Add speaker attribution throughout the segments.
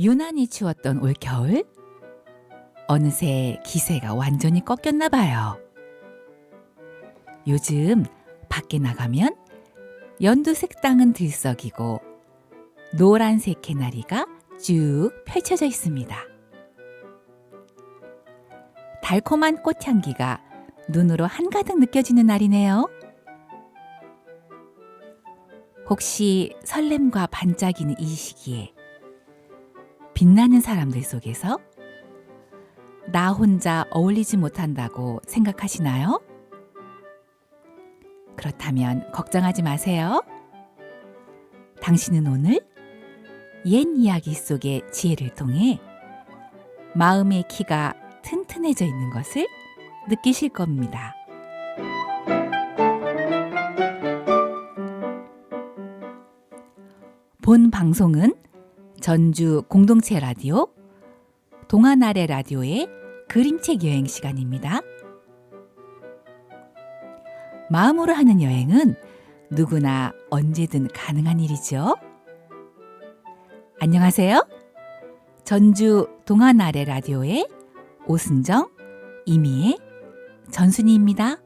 Speaker 1: 유난히 추웠던 올겨울, 어느새 기세가 완전히 꺾였나 봐요. 요즘 밖에 나가면 연두색 땅은 들썩이고 노란색 개나리가 쭉 펼쳐져 있습니다. 달콤한 꽃향기가 눈으로 한가득 느껴지는 날이네요. 혹시 설렘과 반짝이는 이 시기에 빛나는 사람들 속에서 나 혼자 어울리지 못한다고 생각하시나요? 그렇다면 걱정하지 마세요. 당신은 오늘 옛 이야기 속의 지혜를 통해 마음의 키가 튼튼해져 있는 것을 느끼실 겁니다. 본 방송은 전주 공동체 라디오 동아나래 라디오의 그림책 여행 시간입니다. 마음으로 하는 여행은 누구나 언제든 가능한 일이죠. 안녕하세요. 전주 동아나래 라디오의 오순정, 이미애, 전순이입니다.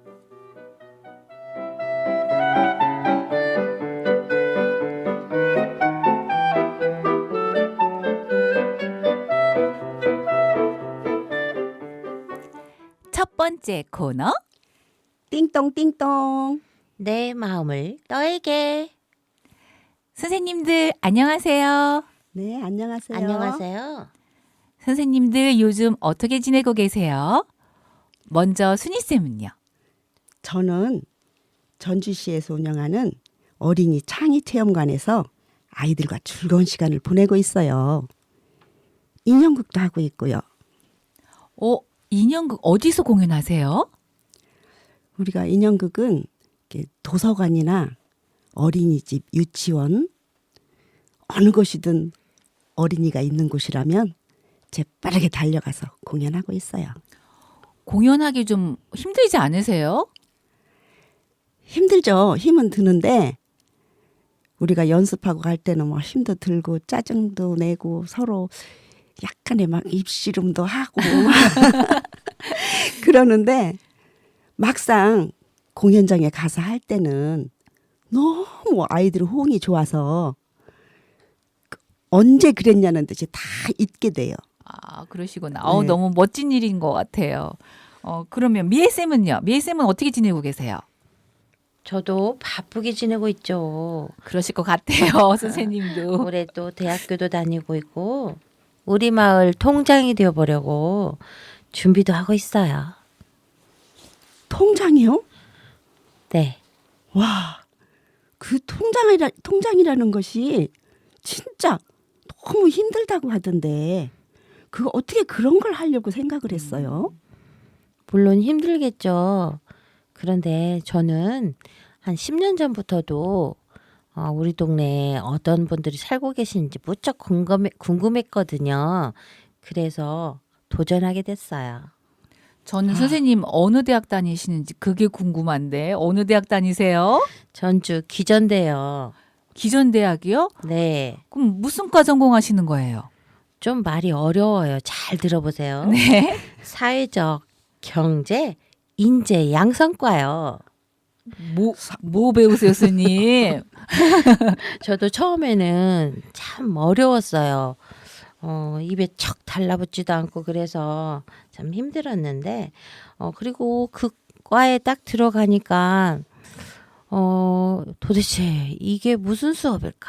Speaker 1: 첫 번째 코너,
Speaker 2: 띵동띵동.
Speaker 3: 내 마음을 너에게.
Speaker 1: 선생님들 안녕하세요.
Speaker 2: 네, 안녕하세요.
Speaker 3: 안녕하세요.
Speaker 1: 선생님들 요즘 어떻게 지내고 계세요? 먼저 순이쌤은요?
Speaker 2: 저는 전주시에서 운영하는 어린이 창의 체험관에서 아이들과 즐거운 시간을 보내고 있어요. 인형극도 하고 있고요.
Speaker 1: 인형극 어디서 공연하세요?
Speaker 2: 우리가 인형극은 이렇게 도서관이나 어린이집, 유치원, 어느 곳이든 어린이가 있는 곳이라면 재빠르게 달려가서 공연하고 있어요.
Speaker 1: 공연하기 좀 힘들지 않으세요?
Speaker 2: 힘들죠. 힘은 드는데 우리가 연습하고 갈 때는 뭐 힘도 들고 짜증도 내고 서로 약간의 막 입씨름도 하고 그러는데 막상 공연장에 가서 할 때는 너무 아이들 호응이 좋아서 언제 그랬냐는 듯이 다 잊게 돼요.
Speaker 1: 아, 그러시구나.
Speaker 2: 네.
Speaker 1: 너무 멋진 일인 것 같아요. 그러면 미애쌤은요? 미애쌤은 어떻게 지내고 계세요?
Speaker 3: 저도 바쁘게 지내고 있죠.
Speaker 1: 그러실 것 같아요, 선생님도.
Speaker 3: 올해 또 대학교도 다니고 있고 우리 마을 통장이 되어보려고 준비도 하고 있어요.
Speaker 2: 통장이요?
Speaker 3: 네.
Speaker 2: 와, 그 통장이라는 것이 진짜 너무 힘들다고 하던데 그거 어떻게 그런 걸 하려고 생각을 했어요?
Speaker 3: 물론 힘들겠죠. 그런데 저는 한 10년 전부터도 우리 동네에 어떤 분들이 살고 계신지 무척 궁금했거든요. 그래서 도전하게 됐어요.
Speaker 1: 저는 선생님 어느 대학 다니시는지 그게 궁금한데 어느 대학 다니세요?
Speaker 3: 전주 기전대요.
Speaker 1: 기전대학이요?
Speaker 3: 네.
Speaker 1: 그럼 무슨 과 전공하시는 거예요?
Speaker 3: 좀 말이 어려워요. 잘 들어보세요.
Speaker 1: 네.
Speaker 3: 사회적, 경제, 인재, 양성과요.
Speaker 1: 뭐 배우세요, 스님?
Speaker 3: 저도 처음에는 참 어려웠어요. 입에 척 달라붙지도 않고 그래서 참 힘들었는데 그리고 그 과에 딱 들어가니까 도대체 이게 무슨 수업일까?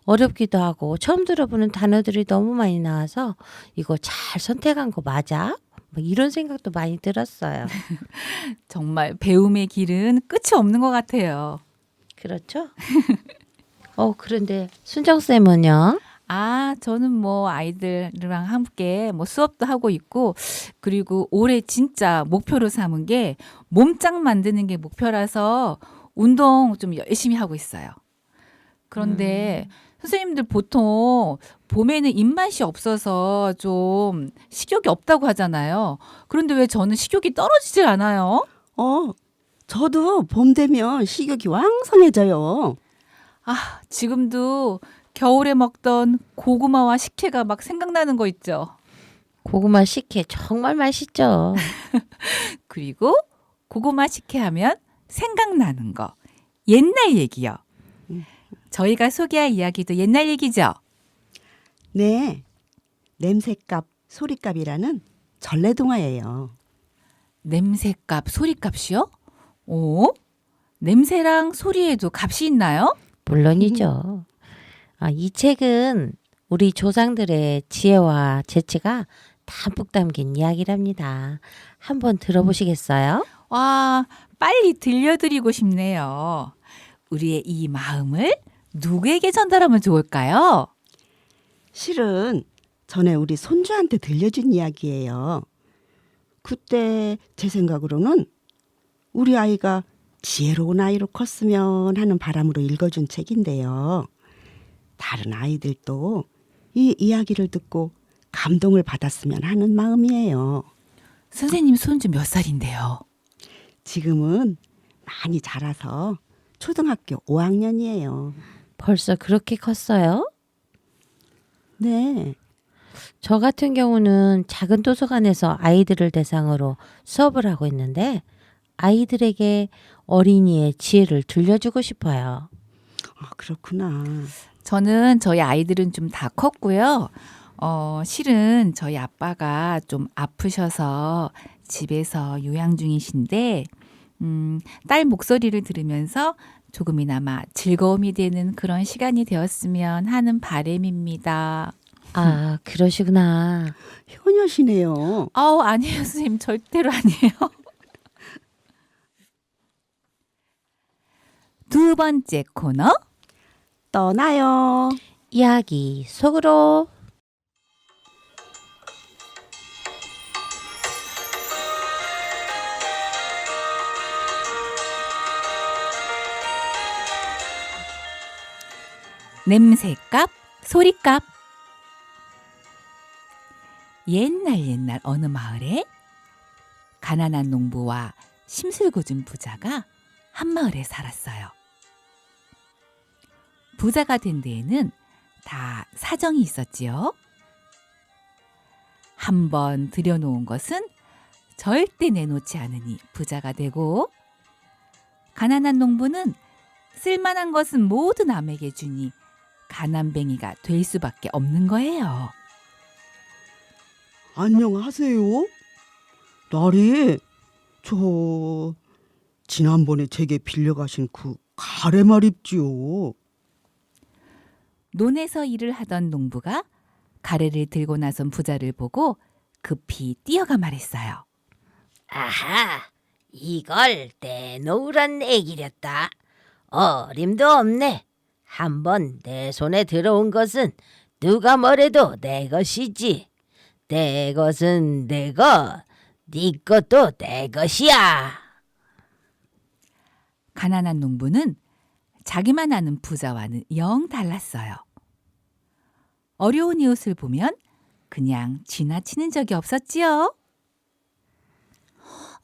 Speaker 3: 어렵기도 하고 처음 들어보는 단어들이 너무 많이 나와서 이거 잘 선택한 거 맞아? 뭐 이런 생각도 많이 들었어요.
Speaker 1: 정말 배움의 길은 끝이 없는 것 같아요.
Speaker 3: 그렇죠? 그런데 순정쌤은요?
Speaker 1: 저는 뭐 아이들이랑 함께 뭐 수업도 하고 있고, 그리고 올해 진짜 목표로 삼은 게 몸짱 만드는 게 목표라서 운동 좀 열심히 하고 있어요. 그런데 선생님들 보통 봄에는 입맛이 없어서 좀 식욕이 없다고 하잖아요. 그런데 왜 저는 식욕이 떨어지질 않아요?
Speaker 2: 저도 봄 되면 식욕이 왕성해져요.
Speaker 1: 지금도 겨울에 먹던 고구마와 식혜가 막 생각나는 거 있죠.
Speaker 3: 고구마 식혜 정말 맛있죠.
Speaker 1: 그리고 고구마 식혜하면 생각나는 거. 옛날 얘기요. 저희가 소개할 이야기도 옛날 얘기죠.
Speaker 2: 네, 냄새값, 소리값이라는 전래동화예요.
Speaker 1: 냄새값, 소리값이요? 오? 냄새랑 소리에도 값이 있나요?
Speaker 3: 물론이죠. 이 책은 우리 조상들의 지혜와 재치가 담뿍 담긴 이야기랍니다. 한번 들어보시겠어요?
Speaker 1: 와, 빨리 들려드리고 싶네요. 우리의 이 마음을 누구에게 전달하면 좋을까요?
Speaker 2: 실은 전에 우리 손주한테 들려준 이야기예요. 그때 제 생각으로는 우리 아이가 지혜로운 아이로 컸으면 하는 바람으로 읽어준 책인데요. 다른 아이들도 이 이야기를 듣고 감동을 받았으면 하는 마음이에요.
Speaker 1: 선생님 손주 몇 살인데요?
Speaker 2: 지금은 많이 자라서 초등학교 5학년이에요.
Speaker 3: 벌써 그렇게 컸어요?
Speaker 2: 네,
Speaker 3: 저 같은 경우는 작은 도서관에서 아이들을 대상으로 수업을 하고 있는데 아이들에게 어린이의 지혜를 들려주고 싶어요.
Speaker 2: 그렇구나.
Speaker 1: 저는 저희 아이들은 좀 다 컸고요. 실은 저희 아빠가 좀 아프셔서 집에서 요양 중이신데, 딸 목소리를 들으면서 조금이나마 즐거움이 되는 그런 시간이 되었으면 하는 바람입니다.
Speaker 3: 그러시구나.
Speaker 2: 효녀시네요.
Speaker 1: 아니에요, 선생님. 절대로 아니에요. 두 번째 코너.
Speaker 2: 떠나요.
Speaker 3: 이야기 속으로.
Speaker 1: 냄새값, 소리값. 옛날 어느 마을에 가난한 농부와 심술궂은 부자가 한 마을에 살았어요. 부자가 된 데에는 다 사정이 있었지요. 한번 들여놓은 것은 절대 내놓지 않으니 부자가 되고, 가난한 농부는 쓸만한 것은 모두 남에게 주니 가난뱅이가 될 수밖에 없는 거예요.
Speaker 2: 안녕하세요. 나리, 지난번에 제게 빌려가신 그 가래말 입지요.
Speaker 1: 논에서 일을 하던 농부가 가래를 들고 나선 부자를 보고 급히 뛰어가 말했어요.
Speaker 3: 아하, 이걸 내놓으란 얘기렸다. 어림도 없네. 한번 내 손에 들어온 것은 누가 뭐래도 내 것이지. 내 것은 내 것, 네 것도 내 것이야.
Speaker 1: 가난한 농부는 자기만 아는 부자와는 영 달랐어요. 어려운 이웃을 보면 그냥 지나치는 적이 없었지요.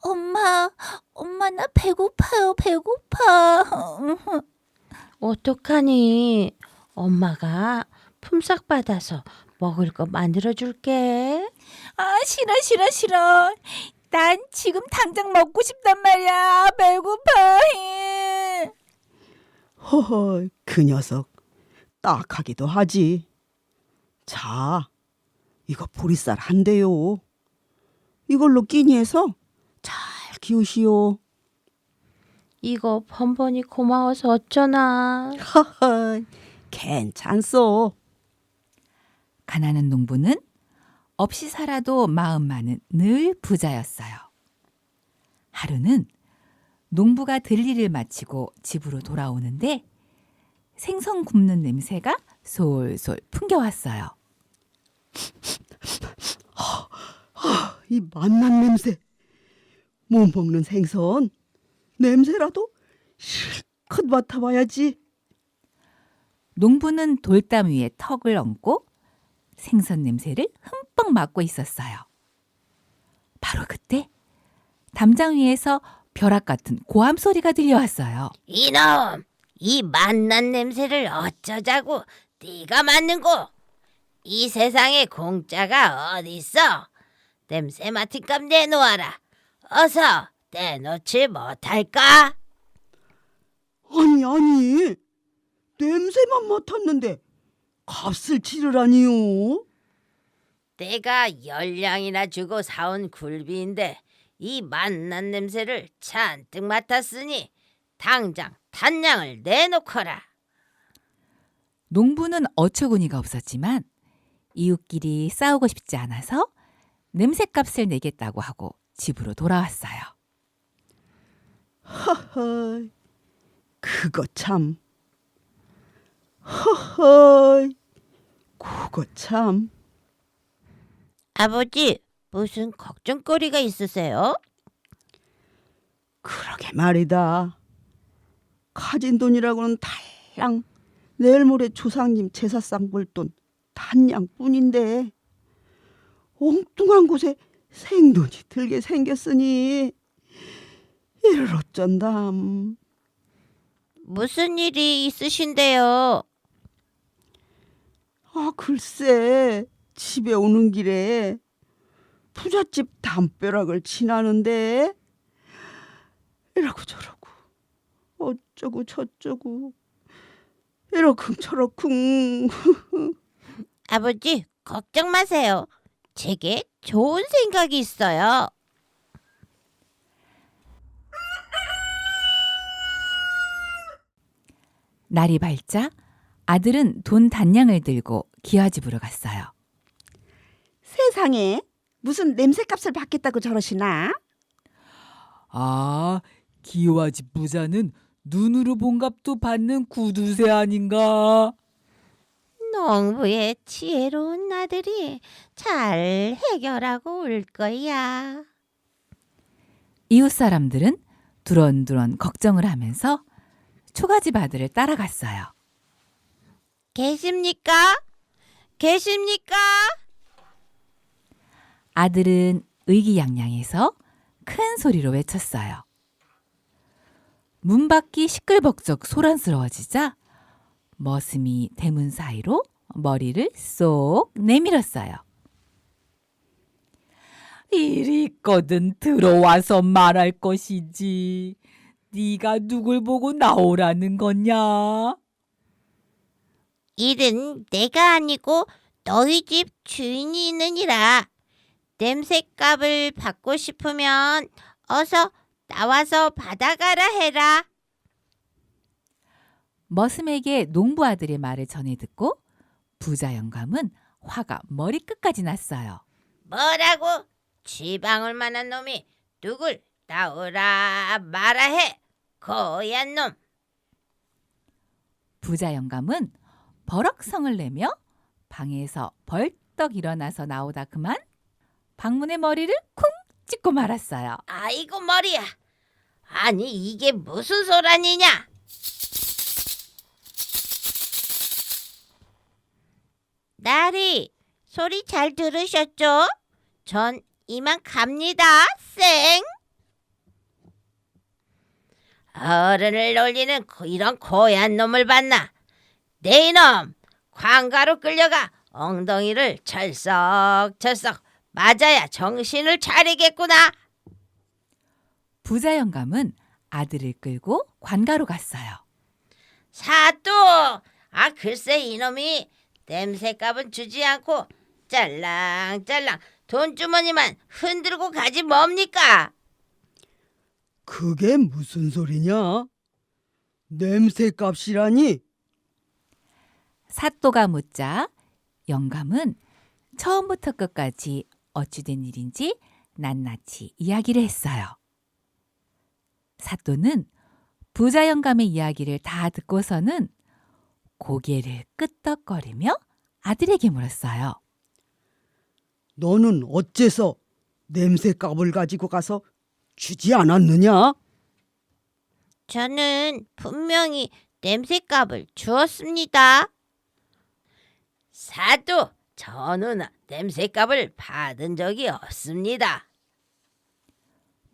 Speaker 1: 엄마 나 배고파요, 배고파.
Speaker 3: 어떡하니? 엄마가 품삯 받아서 먹을 거 만들어줄게.
Speaker 1: 싫어. 난 지금 당장 먹고 싶단 말이야. 배고파.
Speaker 2: 허허, 그 녀석 딱하기도 하지. 자, 이거 보리쌀 한 대요. 이걸로 끼니해서 잘 키우시오.
Speaker 3: 이거 번번이 고마워서 어쩌나.
Speaker 2: 허허, 괜찮소.
Speaker 1: 가난한 농부는 없이 살아도 마음만은 늘 부자였어요. 하루는 농부가 들일을 마치고 집으로 돌아오는데 생선 굽는 냄새가 솔솔 풍겨왔어요.
Speaker 2: 이 맛난 냄새. 못 먹는 생선 냄새라도 실컷 맡아봐야지.
Speaker 1: 농부는 돌담 위에 턱을 얹고 생선 냄새를 흠뻑 맡고 있었어요. 바로 그때 담장 위에서 벼락 같은 고함 소리가 들려왔어요.
Speaker 3: 이놈, 이 맛난 냄새를 어쩌자고 네가 맞는고. 이 세상에 공짜가 어딨어. 냄새 맡은 값 내놓아라. 어서 내놓지 못할까?
Speaker 2: 아니, 냄새만 맡았는데 값을 치르라니요?
Speaker 3: 내가 10냥이나 주고 사온 굴비인데 이 맛난 냄새를 잔뜩 맡았으니 당장 단량을 내놓거라.
Speaker 1: 농부는 어처구니가 없었지만 이웃끼리 싸우고 싶지 않아서 냄새값을 내겠다고 하고 집으로 돌아왔어요.
Speaker 2: 허허, 그거 참. 허허, 그거 참.
Speaker 3: 아버지, 무슨 걱정거리가 있으세요?
Speaker 2: 그러게 말이다. 가진 돈이라고는 달랑 내일 모레 조상님 제사상 볼 돈 단량뿐인데 엉뚱한 곳에 생돈이 들게 생겼으니 이를 어쩐담.
Speaker 3: 무슨 일이 있으신데요?
Speaker 2: 아, 글쎄, 집에 오는 길에 부잣집 담벼락을 지나는데 이러고 저러고 어쩌고 저쩌고 이러쿵 저러쿵.
Speaker 3: 아버지, 걱정 마세요. 제게 좋은 생각이 있어요.
Speaker 1: 날이 밝자 아들은 돈 단량을 들고 기와집으로 갔어요.
Speaker 2: 세상에 무슨 냄새값을 받겠다고 저러시나?
Speaker 4: 아, 기와집 부자는 눈으로 본 값도 받는 구두쇠 아닌가?
Speaker 3: 농부의 지혜로운 아들이 잘 해결하고 올 거야.
Speaker 1: 이웃 사람들은 두런두런 걱정을 하면서 초가집 아들을 따라갔어요.
Speaker 3: 계십니까? 계십니까?
Speaker 1: 아들은 의기양양해서 큰 소리로 외쳤어요. 문 밖이 시끌벅적 소란스러워지자 머슴이 대문 사이로 머리를 쏙 내밀었어요.
Speaker 4: 일이 있거든 들어와서 말할 것이지. 네가 누굴 보고 나오라는 거냐?
Speaker 3: 일은 내가 아니고 너희 집 주인이 있느니라. 냄새값을 받고 싶으면 어서 나와서 받아가라 해라.
Speaker 1: 머슴에게 농부 아들의 말을 전해 듣고 부자 영감은 화가 머리끝까지 났어요.
Speaker 3: 뭐라고? 지방울 만한 놈이 누굴 나오라 마라 해. 고얀 놈.
Speaker 1: 부자 영감은 버럭 성을 내며 방에서 벌떡 일어나서 나오다 그만 방문의 머리를 쿵 찍고 말았어요.
Speaker 3: 아이고 머리야. 아니 이게 무슨 소란이냐? 나리, 소리 잘 들으셨죠? 전 이만 갑니다. 쌩. 어른을 놀리는 이런 고얀 놈을 봤나? 네 이놈, 관가로 끌려가 엉덩이를 철썩철썩 맞아야 정신을 차리겠구나.
Speaker 1: 부자 영감은 아들을 끌고 관가로 갔어요.
Speaker 3: 사또, 글쎄 이놈이 냄새값은 주지 않고 짤랑짤랑 돈주머니만 흔들고 가지 뭡니까?
Speaker 2: 그게 무슨 소리냐? 냄새값이라니?
Speaker 1: 사또가 묻자 영감은 처음부터 끝까지 어찌된 일인지 낱낱이 이야기를 했어요. 사또는 부자 영감의 이야기를 다 듣고서는 고개를 끄덕거리며 아들에게 물었어요.
Speaker 2: 너는 어째서 냄새값을 가지고 가서 주지 않았느냐?
Speaker 3: 저는 분명히 냄새값을 주었습니다. 사또, 저는 냄새값을 받은 적이 없습니다.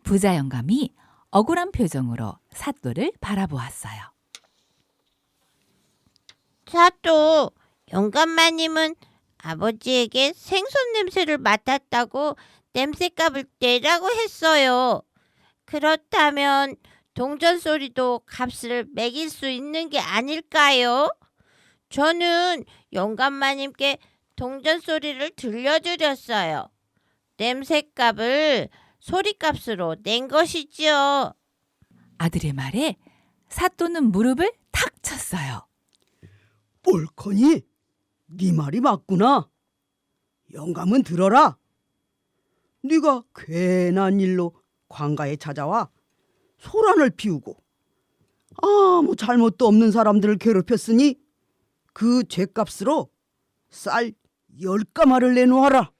Speaker 1: 부자 영감이 억울한 표정으로 사또를 바라보았어요.
Speaker 3: 사또, 영감마님은 아버지에게 생선 냄새를 맡았다고 냄새값을 내라고 했어요. 그렇다면 동전 소리도 값을 매길 수 있는 게 아닐까요? 저는 영감마님께 동전 소리를 들려드렸어요. 냄새값을 소리값으로 낸 것이지요.
Speaker 1: 아들의 말에 사또는 무릎을 탁 쳤어요.
Speaker 2: 옳거니 네 말이 맞구나. 영감은 들어라. 네가 괜한 일로 관가에 찾아와 소란을 피우고 아무 잘못도 없는 사람들을 괴롭혔으니 그 죄값으로 쌀 10가마를 내놓아라.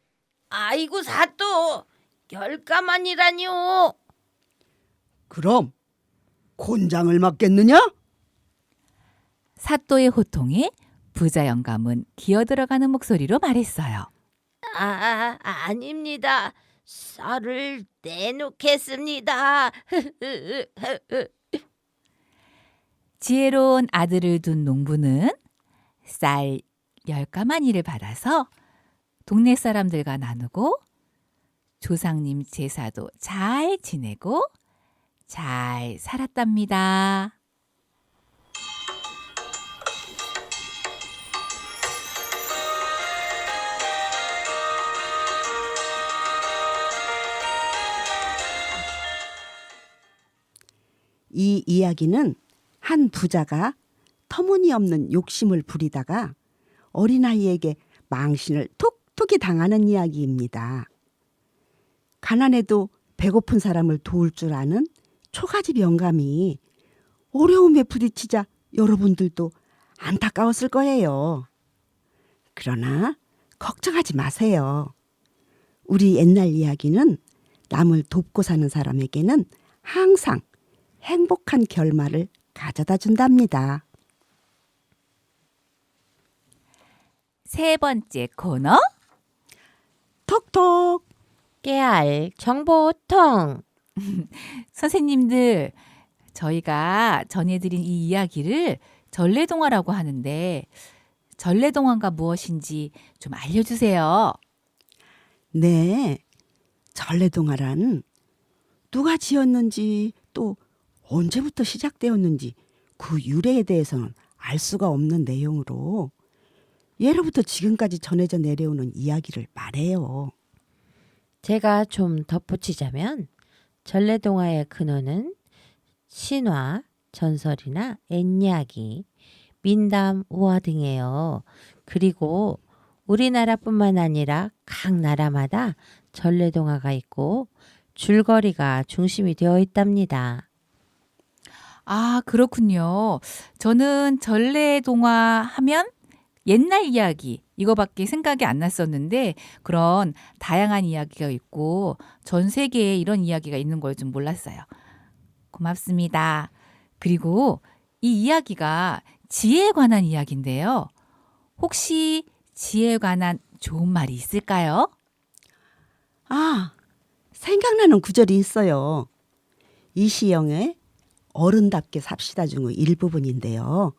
Speaker 3: 아이고 사또, 10가만이라니요.
Speaker 2: 그럼 곤장을 맞겠느냐?
Speaker 1: 사또의 호통에 부자 영감은 기어들어가는 목소리로 말했어요.
Speaker 3: 아닙니다. 쌀을 내놓겠습니다.
Speaker 1: 지혜로운 아들을 둔 농부는 쌀 10가마니를 받아서 동네 사람들과 나누고 조상님 제사도 잘 지내고 잘 살았답니다.
Speaker 2: 이 이야기는 한 부자가 터무니없는 욕심을 부리다가 어린아이에게 망신을 톡톡히 당하는 이야기입니다. 가난해도 배고픈 사람을 도울 줄 아는 초가집 영감이 어려움에 부딪히자 여러분들도 안타까웠을 거예요. 그러나 걱정하지 마세요. 우리 옛날 이야기는 남을 돕고 사는 사람에게는 항상 행복한 결말을 가져다 준답니다.
Speaker 1: 세 번째 코너
Speaker 2: 톡톡.
Speaker 3: 깨알 정보통.
Speaker 1: 선생님들, 저희가 전해드린 이 이야기를 전래동화라고 하는데 전래동화가 무엇인지 좀 알려주세요.
Speaker 2: 네, 전래동화란 누가 지었는지 또 언제부터 시작되었는지 그 유래에 대해서는 알 수가 없는 내용으로 예로부터 지금까지 전해져 내려오는 이야기를 말해요.
Speaker 3: 제가 좀 덧붙이자면 전래동화의 근원은 신화, 전설이나 옛이야기, 민담, 우화 등이에요. 그리고 우리나라뿐만 아니라 각 나라마다 전래동화가 있고 줄거리가 중심이 되어 있답니다.
Speaker 1: 아, 그렇군요. 저는 전래동화 하면 옛날 이야기 이거밖에 생각이 안 났었는데 그런 다양한 이야기가 있고 전 세계에 이런 이야기가 있는 걸 좀 몰랐어요. 고맙습니다. 그리고 이 이야기가 지혜에 관한 이야기인데요. 혹시 지혜에 관한 좋은 말이 있을까요?
Speaker 2: 아, 생각나는 구절이 있어요. 이시영의 어른답게 삽시다 중의 일부분인데요.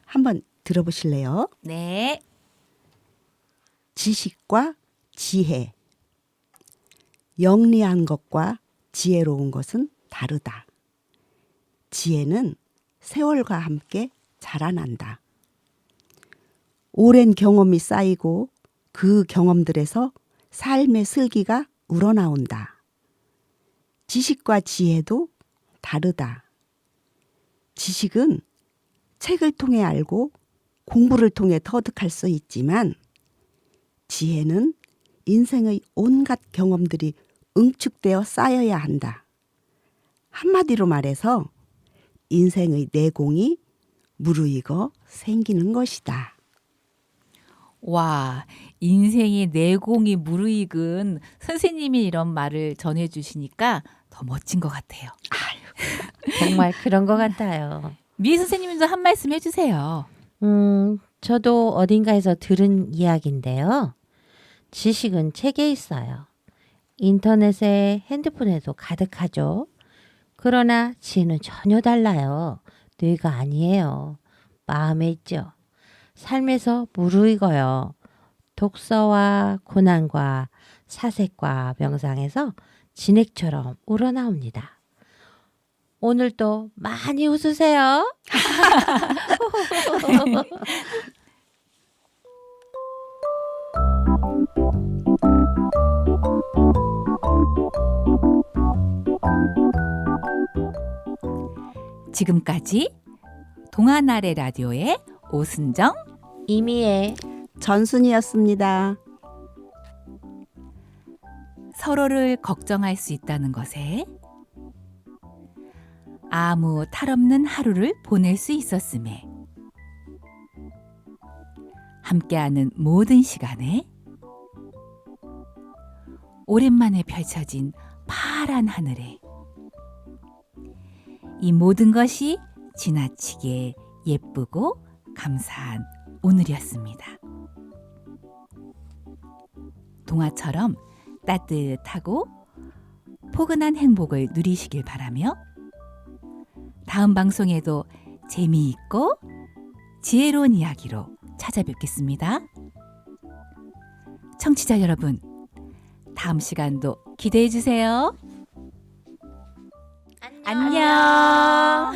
Speaker 2: 한번 들어보실래요?
Speaker 1: 네.
Speaker 2: 지식과 지혜. 영리한 것과 지혜로운 것은 다르다. 지혜는 세월과 함께 자라난다. 오랜 경험이 쌓이고 그 경험들에서 삶의 슬기가 우러나온다. 지식과 지혜도 다르다. 지식은 책을 통해 알고 공부를 통해 터득할 수 있지만 지혜는 인생의 온갖 경험들이 응축되어 쌓여야 한다. 한마디로 말해서 인생의 내공이 무르익어 생기는 것이다.
Speaker 1: 와, 인생의 내공이 무르익은 선생님이 이런 말을 전해주시니까 더 멋진 것 같아요.
Speaker 3: 정말 그런 것 같아요.
Speaker 1: 미애 선생님도 한 말씀 해주세요.
Speaker 3: 저도 어딘가에서 들은 이야기인데요. 지식은 책에 있어요. 인터넷에 핸드폰에도 가득하죠. 그러나 지혜는 전혀 달라요. 뇌가 아니에요. 마음에 있죠. 삶에서 무르익어요. 독서와 고난과 사색과 명상에서 진액처럼 우러나옵니다. 오늘도 많이 웃으세요.
Speaker 1: 지금까지 동아나래 라디오의 오순정,
Speaker 3: 이미의
Speaker 2: 전순이었습니다.
Speaker 1: 서로를 걱정할 수 있다는 것에 아무 탈없는 하루를 보낼 수 있었음에 함께하는 모든 시간에 오랜만에 펼쳐진 파란 하늘에 이 모든 것이 지나치게 예쁘고 감사한 오늘이었습니다. 동화처럼 따뜻하고 포근한 행복을 누리시길 바라며 다음 방송에도 재미있고 지혜로운 이야기로 찾아뵙겠습니다. 청취자 여러분, 다음 시간도 기대해 주세요. 안녕.